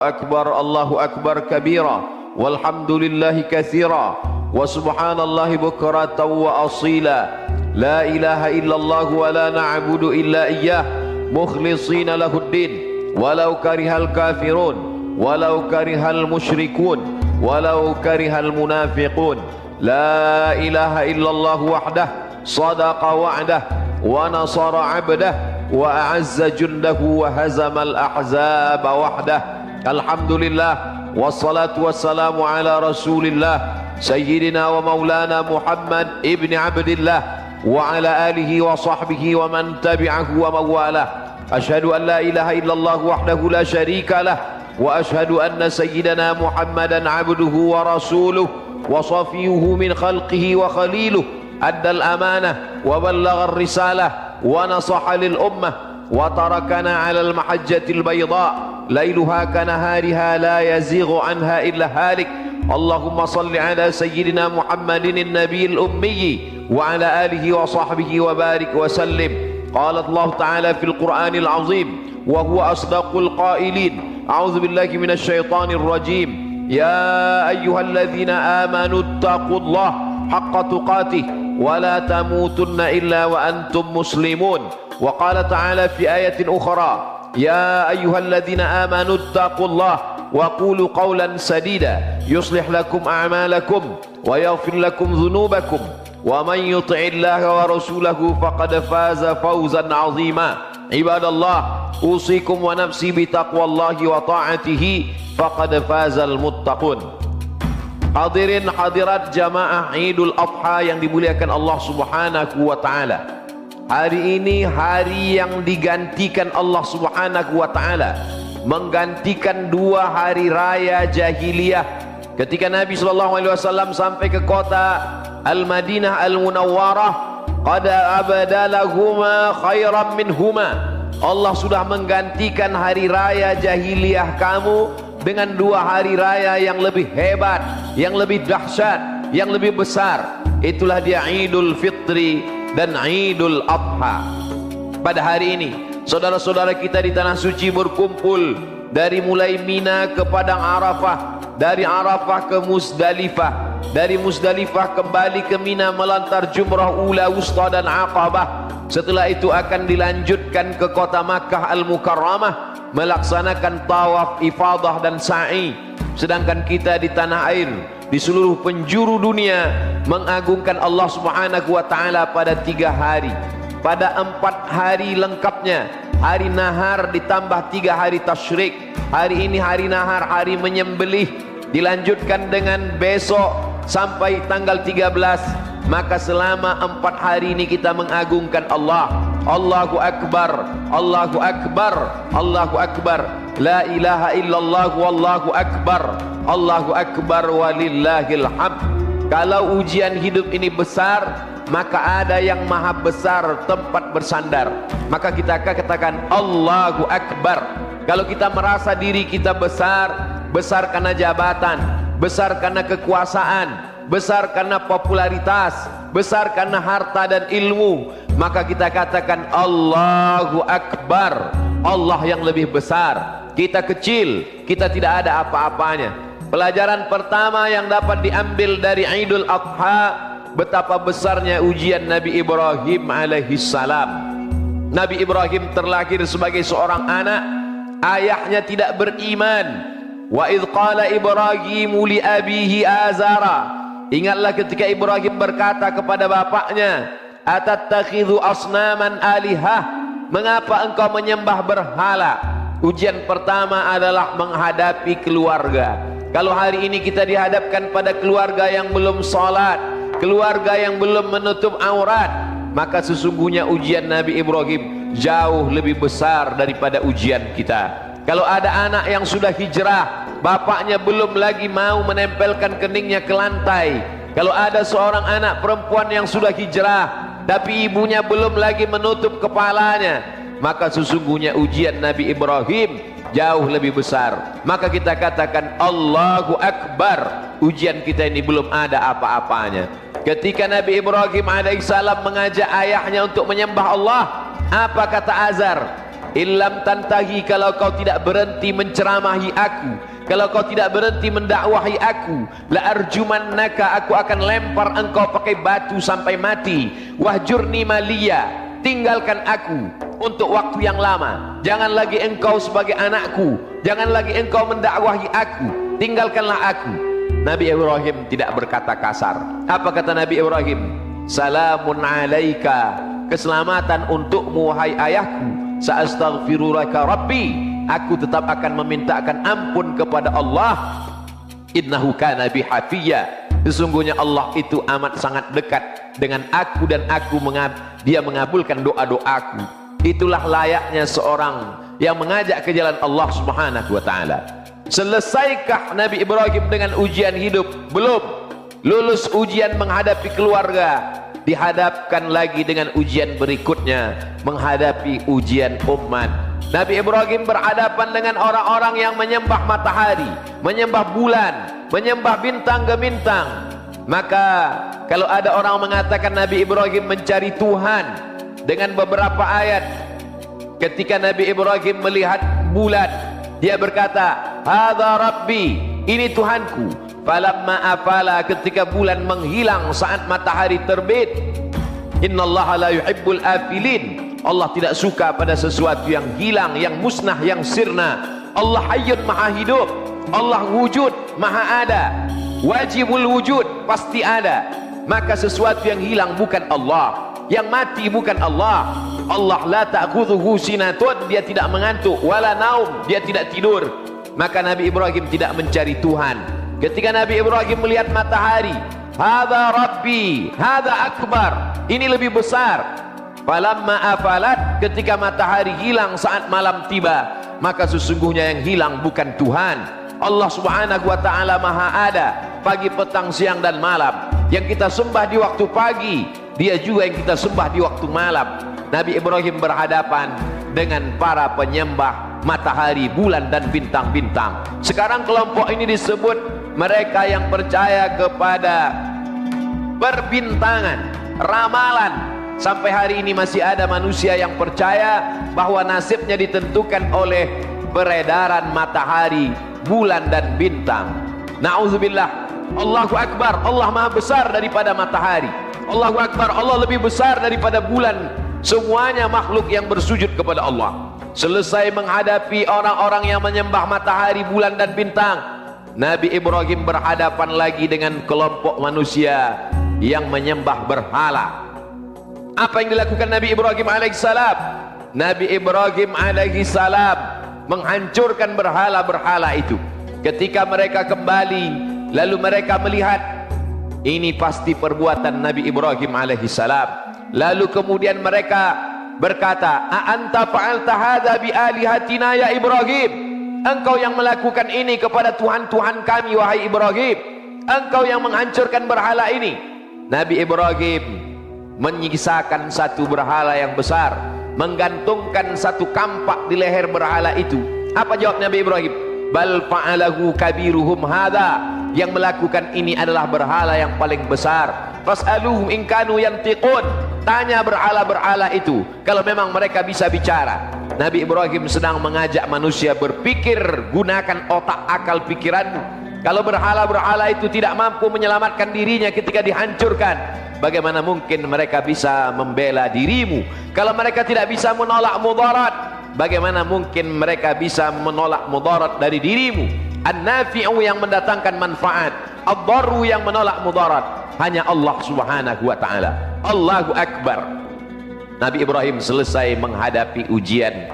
أكبر الله أكبر كبيرا والحمد لله كثيرا وسبحان الله بكرة وأصيلا لا إله إلا الله ولا نعبد إلا إياه مخلصين له الدين ولو كره الكافرون ولو كره المشركون ولو كره المنافقون لا إله إلا الله وحده صدق وعده ونصر عبده وأعز جنده وهزم الأحزاب وحده الحمد لله والصلاة والسلام على رسول الله سيدنا ومولانا محمد ابن عبد الله وعلى آله وصحبه ومن تبعه ومن والاه أشهد أن لا إله إلا الله وحده لا شريك له وأشهد أن سيدنا محمدا عبده ورسوله وصفيه من خلقه وخليله أدى الأمانة وبلغ الرسالة ونصح للأمة وتركنا على المحجة البيضاء ليلها كنهارها لا يزيغ عنها إلا هالك اللهم صل على سيدنا محمد النبي الأمي وعلى آله وصحبه وبارك وسلم قال الله تعالى في القرآن العظيم وهو أصدق القائلين أعوذ بالله من الشيطان الرجيم يا أيها الذين آمنوا اتقوا الله حق تقاته ولا تموتن إلا وأنتم مسلمون وقال تعالى في آية أخرى يا أيها الذين آمنوا اتقوا الله وقولوا قولا سديدا يصلح لكم أعمالكم ويغفر لكم ذنوبكم ومن يطع الله ورسوله فقد فاز فوزا عظيما عباد الله أوصيكم ونفسي بتقوى الله وطاعته فقد فاز المتقون. Hadirin hadirat jamaah Idul Adha yang dimuliakan Allah Subhanahu wa taala. Hari ini hari yang digantikan Allah Subhanahu wa taala, menggantikan dua hari raya jahiliyah. Ketika Nabi sallallahu alaihi wasallam sampai ke kota Al-Madinah Al-Munawwarah, qad abadalahuma khairan minhuma. Allah sudah menggantikan hari raya jahiliyah kamu dengan dua hari raya yang lebih hebat, yang lebih dahsyat, yang lebih besar. Itulah dia Idul Fitri dan Idul Adha. Pada hari ini saudara-saudara kita di tanah suci berkumpul dari mulai Mina ke Padang Arafah, dari Arafah ke Musdalifah, dari Musdalifah kembali ke Mina melantar jumrah ula, wusta dan Aqabah. Setelah itu akan dilanjutkan ke kota Makkah Al-Mukarramah melaksanakan tawaf ifadah dan sa'i. Sedangkan kita di tanah air, di seluruh penjuru dunia mengagungkan Allah Subhanahu wa taala pada 3 hari. Pada 4 hari lengkapnya, hari nahar ditambah 3 hari tasyrik. Hari ini hari nahar, hari menyembelih, dilanjutkan dengan besok sampai tanggal 13. Maka selama 4 hari ini kita mengagungkan Allah. Allahu Akbar, Allahu Akbar, Allahu Akbar, la ilaha illallah wallahu akbar, Allahu Akbar walillahil hamd. Kalau ujian hidup ini besar, maka ada yang maha besar tempat bersandar. Maka kita katakan Allahu Akbar. Kalau kita merasa diri kita besar, besar karena jabatan, besar karena kekuasaan, besar karena popularitas, besar karena harta dan ilmu, maka kita katakan Allahu Akbar, Allah yang lebih besar. Kita kecil, kita tidak ada apa-apanya. Pelajaran pertama yang dapat diambil dari Idul Adha, betapa besarnya ujian Nabi Ibrahim alaihissalam. Nabi Ibrahim terlahir sebagai seorang anak, ayahnya tidak beriman. Wa idh qala Ibrahimu li abihi azara. Ingatlah ketika Ibrahim berkata kepada bapaknya, atattakhidhu asnaman alihah, mengapa engkau menyembah berhala? Ujian pertama adalah menghadapi keluarga. Kalau hari ini kita dihadapkan pada keluarga yang belum salat, keluarga yang belum menutup aurat, maka sesungguhnya ujian Nabi Ibrahim jauh lebih besar daripada ujian kita. Kalau ada anak yang sudah hijrah, bapaknya belum lagi mau menempelkan keningnya ke lantai. Kalau ada seorang anak perempuan yang sudah hijrah, tapi ibunya belum lagi menutup kepalanya, maka sesungguhnya ujian Nabi Ibrahim jauh lebih besar. Maka kita katakan Allahu Akbar. Ujian kita ini belum ada apa-apanya. Ketika Nabi Ibrahim alaihissalam mengajak ayahnya untuk menyembah Allah, apa kata Azar? illam tantahi, kalau kau tidak berhenti menceramahi aku, kalau kau tidak berhenti mendakwahi aku, la arjumannaka, aku akan lempar engkau pakai batu sampai mati. Wahjurni maliya, tinggalkan aku untuk waktu yang lama. Jangan lagi engkau sebagai anakku, jangan lagi engkau mendakwahi aku, tinggalkanlah aku. Nabi Ibrahim tidak berkata kasar. Apa kata Nabi Ibrahim? Salamun alaika, keselamatan untukmu wahai ayahku. Sa'astaghfirulaka rabbi, aku tetap akan memintakan ampun kepada Allah. Innahu kana bi hafiyya, sesungguhnya Allah itu amat sangat dekat dengan aku, dan dia mengabulkan doa-doaku. Itulah layaknya seorang yang mengajak ke jalan Allah Subhanahu wa taala. Selesaikah Nabi Ibrahim dengan ujian hidup? Belum. Lulus ujian menghadapi keluarga, dihadapkan lagi dengan ujian berikutnya, menghadapi ujian umat. Nabi Ibrahim berhadapan dengan orang-orang yang menyembah matahari, menyembah bulan, menyembah bintang gemintang. Maka kalau ada orang mengatakan Nabi Ibrahim mencari Tuhan dengan beberapa ayat, ketika Nabi Ibrahim melihat bulan, dia berkata, hadza rabbi, ini Tuhanku. Falamma afala, ketika bulan menghilang saat matahari terbit, innallaha la yuhibbul afilin, Allah tidak suka pada sesuatu yang hilang, yang musnah, yang sirna. Allah hayyun maha hidup, Allah wujud maha ada, wajibul wujud, pasti ada. Maka sesuatu yang hilang bukan Allah, yang mati bukan Allah. Allah la ta'khudhuhu sinatun, dia tidak mengantuk, wala naum, dia tidak tidur. Maka Nabi Ibrahim tidak mencari Tuhan. Ketika Nabi Ibrahim melihat matahari, hadza rabbi, hadza akbar, ini lebih besar. Falamma afalat, ketika matahari hilang saat malam tiba, maka sesungguhnya yang hilang bukan Tuhan. Allah Subhanahu wa taala maha ada, pagi, petang, siang dan malam. Yang kita sembah di waktu pagi, dia juga yang kita sembah di waktu malam. Nabi Ibrahim berhadapan dengan para penyembah matahari, bulan dan bintang-bintang. Sekarang kelompok ini disebut mereka yang percaya kepada perbintangan, ramalan. Sampai hari ini masih ada manusia yang percaya bahwa nasibnya ditentukan oleh peredaran matahari, bulan dan bintang. Na'udzubillah. Allahu Akbar, Allah maha besar daripada matahari. Allahu Akbar, Allah lebih besar daripada bulan. Semuanya makhluk yang bersujud kepada Allah. Selesai menghadapi orang-orang yang menyembah matahari, bulan dan bintang, Nabi Ibrahim berhadapan lagi dengan kelompok manusia yang menyembah berhala. Apa yang dilakukan Nabi Ibrahim alaihissalam? Nabi Ibrahim alaihissalam menghancurkan berhala-berhala itu. Ketika mereka kembali, lalu mereka melihat ini pasti perbuatan Nabi Ibrahim alaihissalam. Lalu kemudian mereka berkata, a anta fa'alta hadza bi alihatina ya Ibrahim? Engkau yang melakukan ini kepada Tuhan-Tuhan kami wahai Ibrahim. Engkau yang menghancurkan berhala ini. Nabi Ibrahim menyisakan satu berhala yang besar, menggantungkan satu kampak di leher berhala itu. Apa jawab Nabi Ibrahim? Bal fa'alahu kabiruhum hadza, yang melakukan ini adalah berhala yang paling besar. Fas'aluhum in kanu yantiqun, tanya berhala-berhala itu kalau memang mereka bisa bicara. Nabi Ibrahim sedang mengajak manusia berpikir, gunakan otak akal pikiranmu. Kalau berhala-berhala itu tidak mampu menyelamatkan dirinya ketika dihancurkan, bagaimana mungkin mereka bisa membela dirimu? Kalau mereka tidak bisa menolak mudarat, bagaimana mungkin mereka bisa menolak mudarat dari dirimu? An-nafi'u yang mendatangkan manfaat, ad-darru yang menolak mudarat, hanya Allah Subhanahu wa taala. Allahu Akbar. Nabi Ibrahim selesai menghadapi ujian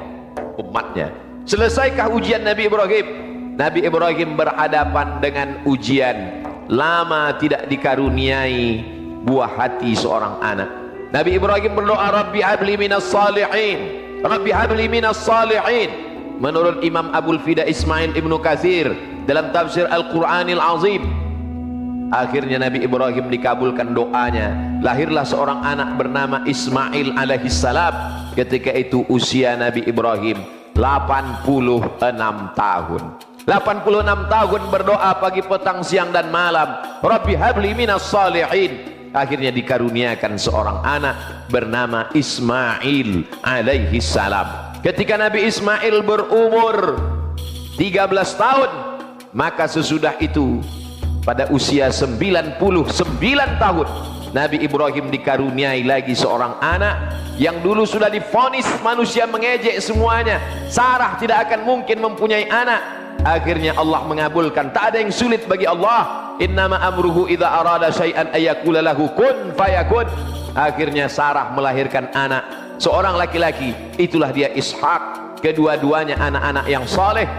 umatnya. Selesaikah ujian Nabi Ibrahim? Nabi Ibrahim berhadapan dengan ujian lama tidak dikaruniai buah hati seorang anak. Nabi Ibrahim berdoa, Rabbi habli minas salihin, Rabbi habli minas salihin. Menurut Imam Abul Fida Ismail Ibnu Katsir dalam tafsir Al-Quranil Azim, akhirnya Nabi Ibrahim dikabulkan doanya. Lahirlah seorang anak bernama Ismail alaihissalam. Ketika itu usia Nabi Ibrahim 86 tahun. 86 tahun berdoa pagi, petang, siang dan malam, Rabbi habli minas salihin. Akhirnya dikaruniakan seorang anak bernama Ismail alaihissalam. Ketika Nabi Ismail berumur 13 tahun, maka sesudah itu pada usia 99 tahun Nabi Ibrahim dikaruniai lagi seorang anak yang dulu sudah divonis manusia mengejek semuanya. Sarah tidak akan mungkin mempunyai anak. Akhirnya Allah mengabulkan. Tak ada yang sulit bagi Allah. Innama amruhu idza arada syai'an ayyakula lahu kun fayakun. Akhirnya Sarah melahirkan anak, seorang laki-laki. Itulah dia Ishak. Kedua-duanya anak-anak yang saleh.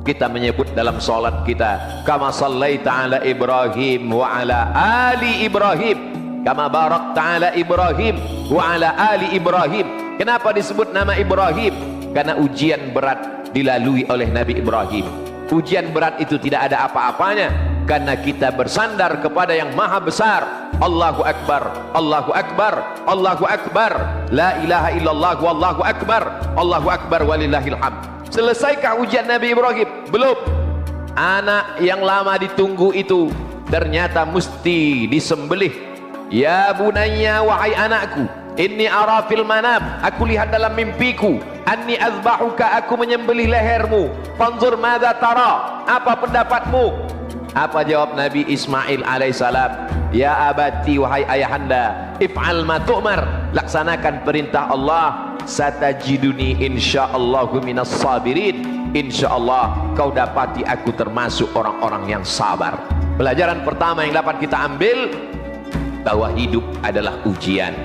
Kita menyebut dalam salat kita, kama sallaita ala Ibrahim wa ala ali Ibrahim, kama barakta ala Ibrahim wa ala ali Ibrahim. Kenapa disebut nama Ibrahim? Karena ujian berat dilalui oleh Nabi Ibrahim. Ujian berat itu tidak ada apa-apanya, karena kita bersandar kepada yang maha besar. Allahu Akbar, Allahu Akbar, Allahu Akbar, la ilaha illallah wallahu akbar, Allahu Akbar walillahil hamd. Selesaikah ujian Nabi Ibrahim? Belum. Anak yang lama ditunggu itu ternyata mesti disembelih. Ya bunayya, wahai anakku, inni ara fil manam, aku lihat dalam mimpiku, anni azbahuka, aku menyembelih lehermu. Fanzur madza tara, apa pendapatmu? Apa jawab Nabi Ismail alaihissalam? Ya abati, wahai ayahanda, if'al ma tu'mar, laksanakan perintah Allah. Satajiduni insyaallahu minas sabirin, insyaallah kau dapati aku termasuk orang-orang yang sabar. Pelajaran pertama yang dapat kita ambil, bahwa hidup adalah ujian.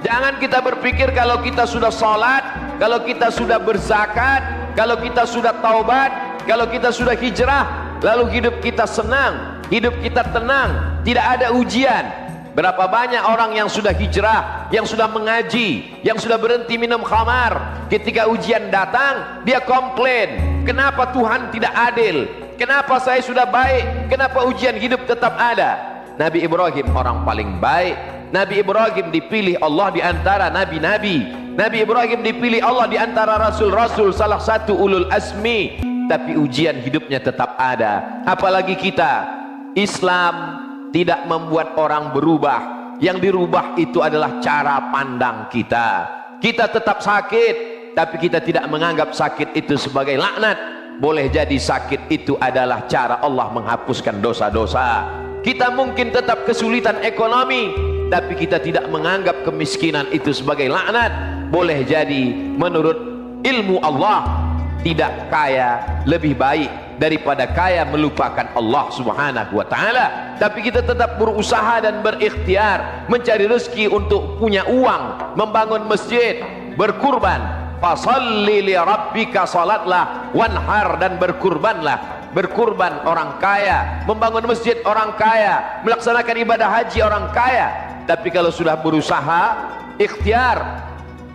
Jangan kita berpikir kalau kita sudah salat, kalau kita sudah berzakat, kalau kita sudah taubat, kalau kita sudah hijrah, lalu hidup kita senang, hidup kita tenang, tidak ada ujian. Berapa banyak orang yang sudah hijrah, yang sudah mengaji, yang sudah berhenti minum khamar, ketika ujian datang dia komplain, kenapa Tuhan tidak adil, kenapa saya sudah baik, kenapa ujian hidup tetap ada. Nabi Ibrahim orang paling baik. Nabi Ibrahim dipilih Allah di antara nabi-nabi. Nabi Ibrahim dipilih Allah di antara rasul-rasul, salah satu ulul asmi, tapi ujian hidupnya tetap ada. Apalagi kita, Islam tidak membuat orang berubah. Yang dirubah itu adalah cara pandang kita. Kita tetap sakit, tapi kita tidak menganggap sakit itu sebagai laknat. Boleh jadi sakit itu adalah cara Allah menghapuskan dosa-dosa. Kita mungkin tetap kesulitan ekonomi, tapi kita tidak menganggap kemiskinan itu sebagai laknat. Boleh jadi menurut ilmu Allah, tidak kaya lebih baik daripada kaya melupakan Allah subhanahu wa ta'ala. Tapi kita tetap berusaha dan berikhtiar mencari rezeki untuk punya uang, membangun masjid, berkurban. Fasalli li rabbika, salatlah, wanhar, dan berkurbanlah. Berkurban orang kaya, membangun masjid orang kaya, melaksanakan ibadah haji orang kaya. Tapi kalau sudah berusaha, ikhtiar,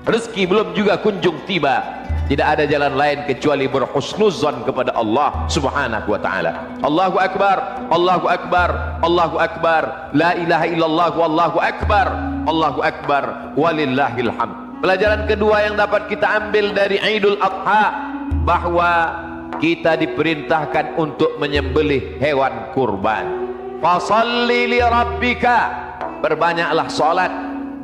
rezeki belum juga kunjung tiba, tidak ada jalan lain kecuali berhusnuzan kepada Allah subhanahu wa ta'ala. Allahu Akbar, Allahu Akbar, Allahu Akbar, la ilaha illallah wallahu akbar, Allahu Akbar walillahil hamd. Pelajaran kedua yang dapat kita ambil dari Idul Adha, bahwa kita diperintahkan untuk menyembelih hewan kurban. Fasalli li rabbika, berbanyaklah salat,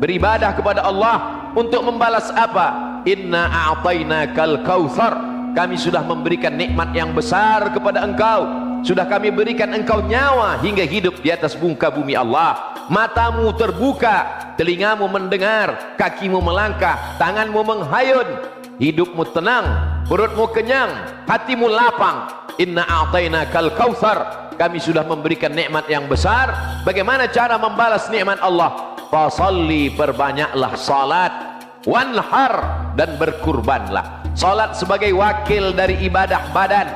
beribadah kepada Allah untuk membalas apa? Inna a'tainakal kautsar, kami sudah memberikan nikmat yang besar kepada engkau. Sudah kami berikan engkau nyawa hingga hidup di atas muka bumi Allah. Matamu terbuka, telingamu mendengar, kakimu melangkah, tanganmu menghayun, hidupmu tenang, perutmu kenyang, hatimu lapang. Inna a'tainakal kautsar, kami sudah memberikan nikmat yang besar. Bagaimana cara membalas nikmat Allah? Fasalli, perbanyaklah salat, wanhar, dan berkurbanlah. Salat sebagai wakil dari ibadah badan.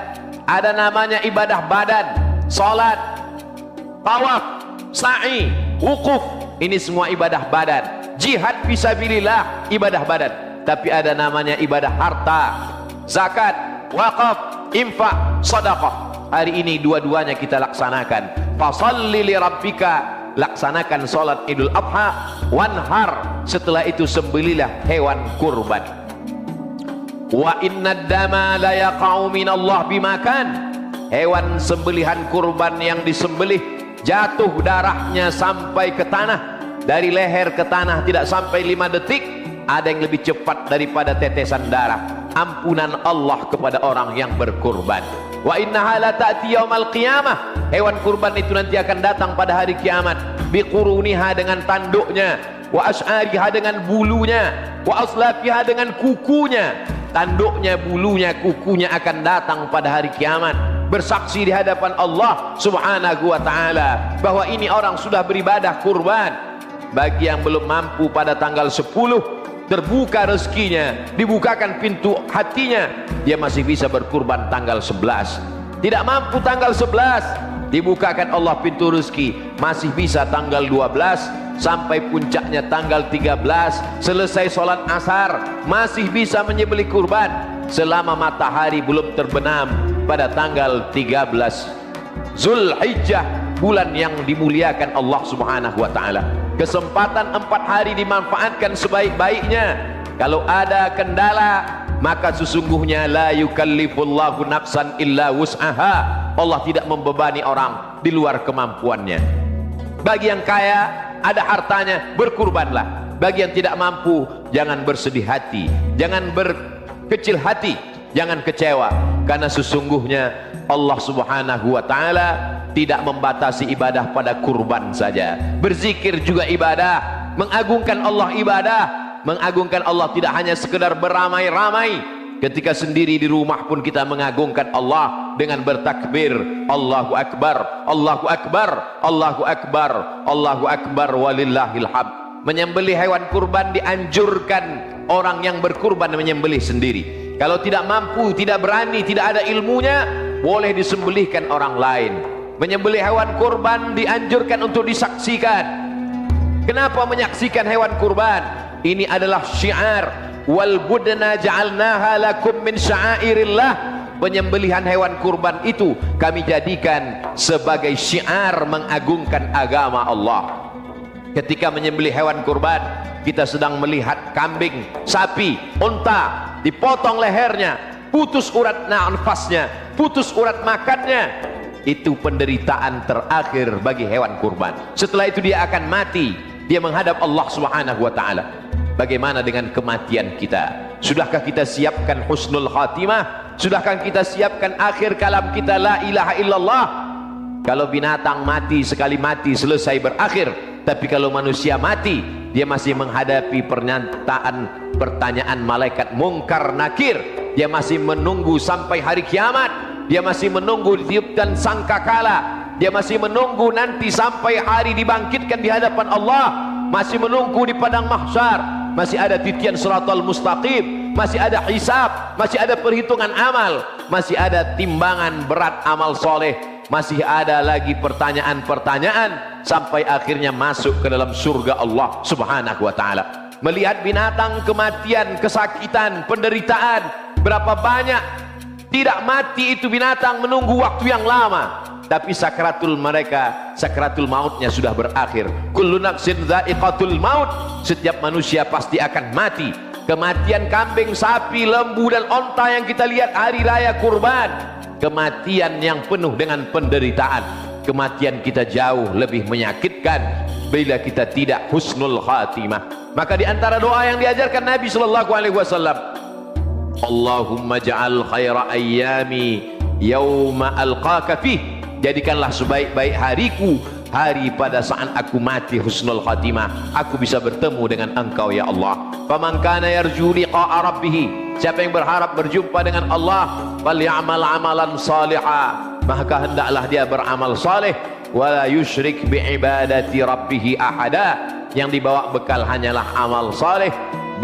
Ada namanya ibadah badan, salat, tawaf, sa'i, wukuf, ini semua ibadah badan. Jihad fisabilillah, ibadah badan. Tapi ada namanya ibadah harta, zakat, wakaf, infak, sedekah. Hari ini dua-duanya kita laksanakan. Fasalli li rabbika, laksanakan salat Idul Adha, wanhar, setelah itu sembelilah hewan kurban. Wa innad dama la yaqa'u minallah bimakan, hewan sembelihan kurban yang disembelih jatuh darahnya sampai ke tanah, dari leher ke tanah tidak sampai 5 detik, ada yang lebih cepat daripada tetesan darah. Ampunan Allah kepada orang yang berkurban. Wa innaha la ta'ti yaumal qiyamah. Hewan kurban itu nanti akan datang pada hari kiamat. Biquruniha dengan tanduknya, wa as'ariha dengan bulunya, wa aslafiha dengan kukunya. Tanduknya, bulunya, kukunya akan datang pada hari kiamat, bersaksi di hadapan Allah Subhanahu wa ta'ala bahwa ini orang sudah beribadah kurban. Bagi yang belum mampu pada tanggal 10, terbuka rezekinya, dibukakan pintu hatinya, dia masih bisa berkurban tanggal 11. Tidak mampu tanggal 11, dibukakan Allah pintu rezeki, masih bisa tanggal 12 sampai puncaknya tanggal 13. Selesai sholat asar masih bisa menyembelih kurban selama matahari belum terbenam pada tanggal 13 Zulhijjah, bulan yang dimuliakan Allah Subhanahu wa ta'ala. Kesempatan 4 hari dimanfaatkan sebaik-baiknya. Kalau ada kendala, maka sesungguhnya la yukallifullahu nafsan illa wus'aha. Allah tidak membebani orang di luar kemampuannya. Bagi yang kaya, ada hartanya, berkurbanlah. Bagi yang tidak mampu, jangan bersedih hati, jangan berkecil hati, jangan kecewa, karena sesungguhnya Allah Subhanahu wa ta'ala tidak membatasi ibadah pada kurban saja. Berzikir juga ibadah, mengagungkan Allah ibadah. Mengagungkan Allah tidak hanya sekedar beramai-ramai, ketika sendiri di rumah pun kita mengagungkan Allah dengan bertakbir, Allahu Akbar, Allahu Akbar, Allahu Akbar, Allahu Akbar, walillahil hamd. Menyembelih hewan kurban dianjurkan orang yang berkurban menyembelih sendiri. Kalau tidak mampu, tidak berani, tidak ada ilmunya, boleh disembelihkan orang lain. Menyembelih hewan kurban dianjurkan untuk disaksikan. Kenapa menyaksikan hewan kurban? Ini adalah syiar. Wal budna ja'alnaha lakum min sya'airillah. Penyembelihan hewan kurban itu kami jadikan sebagai syiar mengagungkan agama Allah. Ketika menyembelih hewan kurban, kita sedang melihat kambing, sapi, unta dipotong lehernya, putus urat nafasnya, putus urat makannya. Itu penderitaan terakhir bagi hewan kurban. Setelah itu dia akan mati, dia menghadap Allah Subhanahu wa ta'ala. Bagaimana dengan kematian kita? Sudahkah kita siapkan husnul khatimah? Sudahkah kita siapkan akhir kalam kita la ilaha illallah? Kalau binatang mati, sekali mati selesai berakhir. Tapi kalau manusia mati, dia masih menghadapi pertanyaan malaikat mungkar nakir. Dia masih menunggu sampai hari kiamat. Dia masih menunggu ditiupkan sangkakala. Dia masih menunggu nanti sampai hari dibangkitkan di hadapan Allah. Masih menunggu di padang mahsyar. Masih ada titian siratal mustaqim, masih ada hisab, masih ada perhitungan amal, masih ada timbangan berat amal soleh, masih ada lagi pertanyaan-pertanyaan sampai akhirnya masuk ke dalam surga Allah Subhanahu wa ta'ala. Melihat binatang, kematian, kesakitan, penderitaan, berapa banyak tidak mati itu binatang menunggu waktu yang lama, tapi sakratul mautnya sudah berakhir. Kullu nafsin dha'iqatul maut. Setiap manusia pasti akan mati. Kematian kambing, sapi, lembu dan onta yang kita lihat hari raya kurban, kematian yang penuh dengan penderitaan. Kematian kita jauh lebih menyakitkan bila kita tidak husnul khatimah. Maka di antara doa yang diajarkan Nabi sallallahu alaihi wasallam, Allahumma ja'al khaira ayyami yauma alqaka fih. Jadikanlah sebaik-baik hariku hari pada saat aku mati husnul khatimah, aku bisa bertemu dengan Engkau ya Allah. Faman kana yarju liqa'a rabbih, siapa yang berharap berjumpa dengan Allah, falyamal amalan salihah, maka hendaklah dia beramal saleh, wala yusyrik biibadati rabbih ahada. Yang dibawa bekal hanyalah amal saleh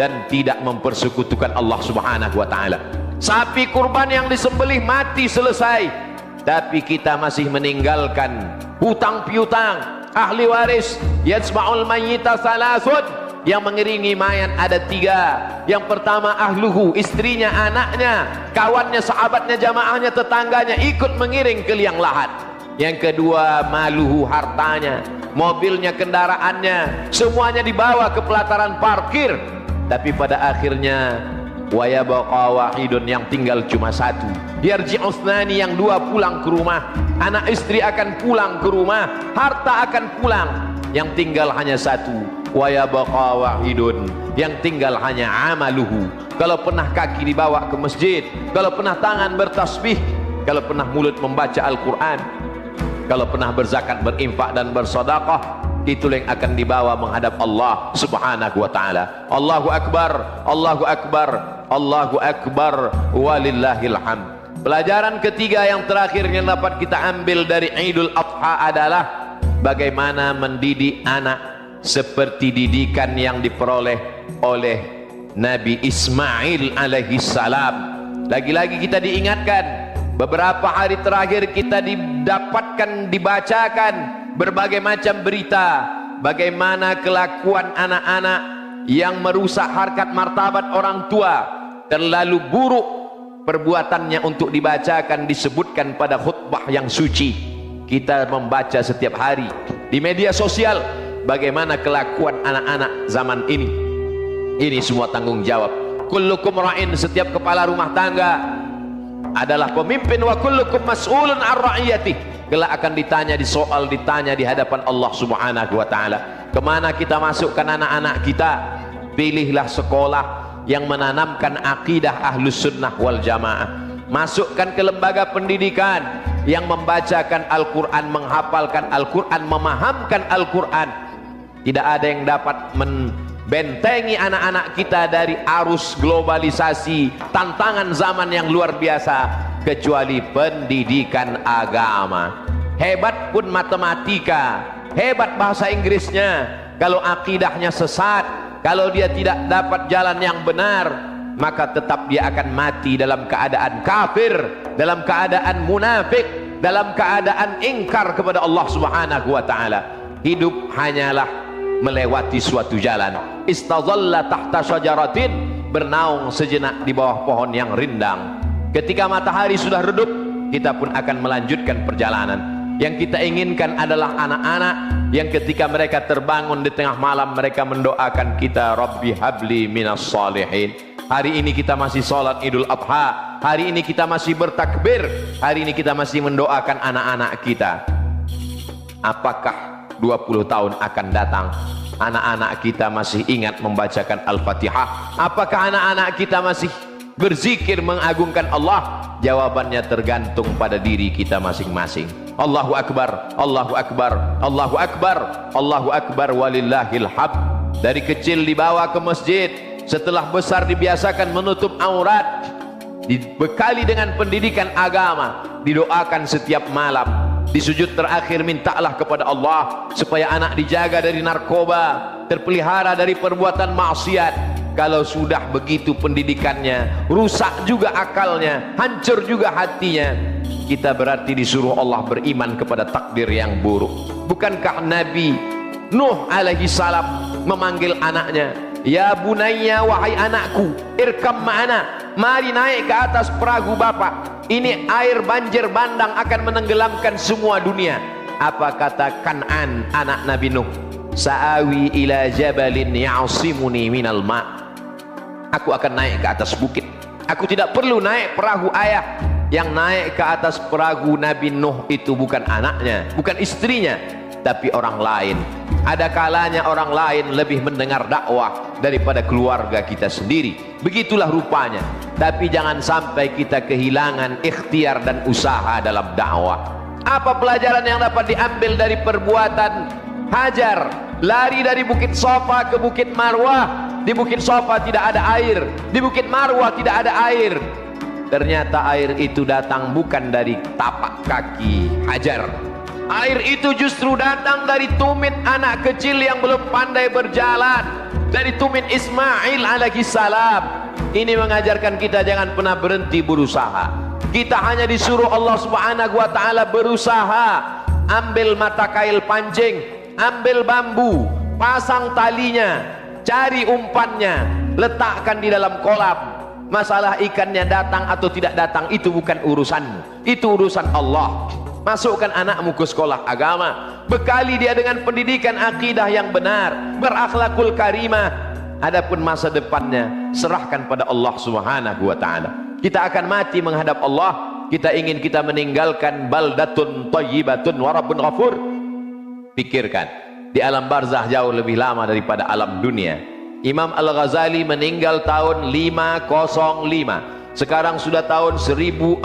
dan tidak mempersekutukan Allah Subhanahu wa ta'ala. Sapi kurban yang disembelih mati selesai, tapi kita masih meninggalkan hutang piutang. Ahli waris yasma'ul mayyita salasun, yang mengiringi mayat ada 3. Yang pertama ahluhu, istrinya, anaknya, kawannya, sahabatnya, jamaahnya, tetangganya ikut mengiring ke liang lahat. Yang kedua maluhu, hartanya, mobilnya, kendaraannya, semuanya dibawa ke pelataran parkir. Tapi pada akhirnya wa yabqa wahidun, yang tinggal cuma 1. Yarji'usnani, yang 2 pulang ke rumah, anak istri akan pulang ke rumah, harta akan pulang, yang tinggal hanya 1. wa yabqa wahidun, yang tinggal hanya amaluhu. Kalau pernah kaki dibawa ke masjid, kalau pernah tangan bertasbih, kalau pernah mulut membaca Al-Quran, kalau pernah berzakat, berinfak dan bersedekah, itulah yang akan dibawa menghadap Allah Subhanahu wa taala. Allahu akbar, Allahu akbar, Allahu akbar, walillahil hamd. Pelajaran ketiga yang terakhir yang dapat kita ambil dari Idul Adha adalah bagaimana mendidik anak seperti didikan yang diperoleh oleh Nabi Ismail alaihi salam. Lagi-lagi kita diingatkan, beberapa hari terakhir kita didapatkan, dibacakan berbagai macam berita bagaimana kelakuan anak-anak yang merusak harkat martabat orang tua, terlalu buruk perbuatannya untuk dibacakan, disebutkan pada khutbah yang suci. Kita membaca setiap hari di media sosial bagaimana kelakuan anak-anak zaman ini. Ini semua tanggung jawab. Kullukum ra'in, setiap kepala rumah tangga adalah pemimpin, wa kullukum mas'ulun an ra'iyatih, kelak akan ditanya di hadapan Allah Subhanahu wa taala. Kemana kita masukkan anak-anak kita? Pilihlah sekolah yang menanamkan akidah ahlus sunnah wal jamaah. Masukkan ke lembaga pendidikan yang membacakan Al-Quran, menghafalkan Al-Quran, memahamkan Al-Quran. Tidak ada yang dapat bentengi anak-anak kita dari arus globalisasi, tantangan zaman yang luar biasa, kecuali pendidikan agama. Hebat pun matematika, hebat bahasa Inggrisnya, kalau akidahnya sesat, kalau dia tidak dapat jalan yang benar, maka tetap dia akan mati dalam keadaan kafir, dalam keadaan munafik, dalam keadaan ingkar kepada Allah Subhanahu wa taala. Hidup hanyalah melewati suatu jalan. Istazalla tahta syajaratin, bernaung sejenak di bawah pohon yang rindang. Ketika matahari sudah redup, kita pun akan melanjutkan perjalanan. Yang kita inginkan adalah anak-anak yang ketika mereka terbangun di tengah malam, mereka mendoakan kita, Rabbi habli minas salihin. Hari ini kita masih sholat Idul Adha, hari ini kita masih bertakbir, hari ini kita masih mendoakan anak-anak kita. Apakah 20 tahun akan datang anak-anak kita masih ingat membacakan Al-Fatihah? Apakah anak-anak kita masih berzikir mengagungkan Allah? Jawabannya tergantung pada diri kita masing-masing. Allahu akbar, Allahu akbar, Allahu akbar, Allahu akbar, walillahil hamd. Dari kecil dibawa ke masjid, setelah besar dibiasakan menutup aurat, dibekali dengan pendidikan agama, didoakan setiap malam. Di sujud terakhir mintalah kepada Allah supaya anak dijaga dari narkoba, terpelihara dari perbuatan maksiat. Kalau sudah begitu pendidikannya, rusak juga akalnya, hancur juga hatinya, kita berarti disuruh Allah beriman kepada takdir yang buruk. Bukankah Nabi Nuh alaihi salam memanggil anaknya, ya bunayya, wahai anakku, irkam ma'ana, mari naik ke atas perahu bapak. Ini air banjir bandang akan menenggelamkan semua dunia. Apa kata Kan'an anak Nabi Nuh? Sa'awi ila jabalin ya'asimuni minal ma'. Aku akan naik ke atas bukit. Aku tidak perlu naik perahu ayah. Yang naik ke atas perahu Nabi Nuh itu bukan anaknya, bukan istrinya, tapi orang lain. Ada kalanya orang lain lebih mendengar dakwah daripada keluarga kita sendiri. Begitulah rupanya. Tapi jangan sampai kita kehilangan ikhtiar dan usaha dalam dakwah. Apa pelajaran yang dapat diambil dari perbuatan Hajar? Lari dari Bukit Safa ke Bukit Marwah. Di Bukit Safa tidak ada air, di Bukit Marwah tidak ada air. Ternyata air itu datang bukan dari tapak kaki Hajar. Air itu justru datang dari tumit anak kecil yang belum pandai berjalan, dari tumit Ismail alaihi salam. Ini mengajarkan kita jangan pernah berhenti berusaha. Kita hanya disuruh Allah Subhanahu wa taala berusaha. Ambil mata kail pancing, ambil bambu, pasang talinya, cari umpannya, letakkan di dalam kolam. Masalah ikannya datang atau tidak datang itu bukan urusanmu, itu urusan Allah. Masukkan anakmu ke sekolah agama, bekali dia dengan pendidikan akidah yang benar, berakhlakul karimah. Adapun masa depannya serahkan pada Allah Subhanahu wa taala. Kita akan mati menghadap Allah. Kita ingin kita meninggalkan baldatun thayyibatun wa rabbun ghafur. Pikirkan, di alam barzah jauh lebih lama daripada alam dunia. Imam Al-Ghazali meninggal tahun 505. Sekarang sudah tahun 1444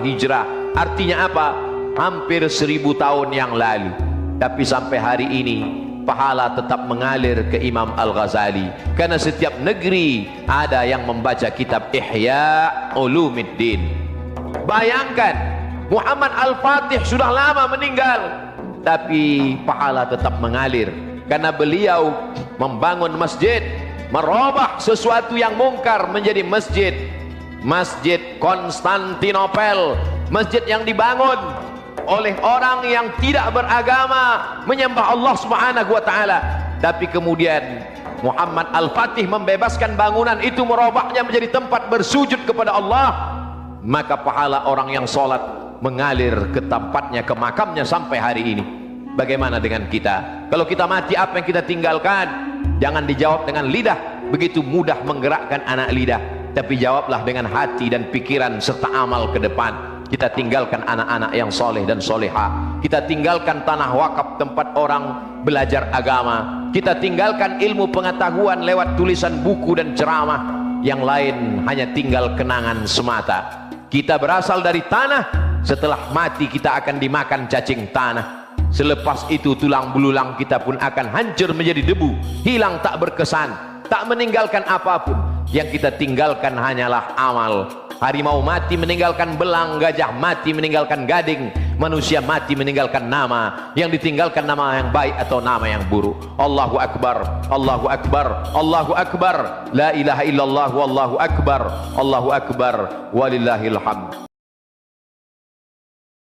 Hijrah. Artinya apa? Hampir 1000 tahun yang lalu. Tapi sampai hari ini pahala tetap mengalir ke Imam Al-Ghazali, karena setiap negeri ada yang membaca kitab Ihya Ulumuddin. Bayangkan, Muhammad Al-Fatih sudah lama meninggal, tapi pahala tetap mengalir karena beliau membangun masjid, merubah sesuatu yang mungkar menjadi masjid. Masjid Konstantinopel, masjid yang dibangun oleh orang yang tidak beragama, menyembah Allah Subhanahu wa taala. Tapi kemudian Muhammad Al-Fatih membebaskan bangunan itu, merubahnya menjadi tempat bersujud kepada Allah. Maka pahala orang yang sholat mengalir ke tempatnya, ke makamnya sampai hari ini. Bagaimana dengan kita? Kalau kita mati, apa yang kita tinggalkan? Jangan dijawab dengan lidah, begitu mudah menggerakkan anak lidah, tapi jawablah dengan hati dan pikiran serta amal ke depan. Kita tinggalkan anak-anak yang soleh dan soleha. Kita tinggalkan tanah wakaf tempat orang belajar agama. Kita tinggalkan ilmu pengetahuan lewat tulisan buku dan ceramah. Yang lain hanya tinggal kenangan semata. Kita berasal dari tanah. Setelah mati kita akan dimakan cacing tanah. Selepas itu tulang belulang kita pun akan hancur menjadi debu, hilang tak berkesan, tak meninggalkan apapun. Yang kita tinggalkan hanyalah amal. Harimau mati meninggalkan belang, gajah mati meninggalkan gading, manusia mati meninggalkan nama. Yang ditinggalkan nama yang baik atau nama yang buruk. Allahu Akbar, Allahu Akbar, Allahu Akbar, la ilaha illallah wallahu akbar, Allahu Akbar, walillahil hamd.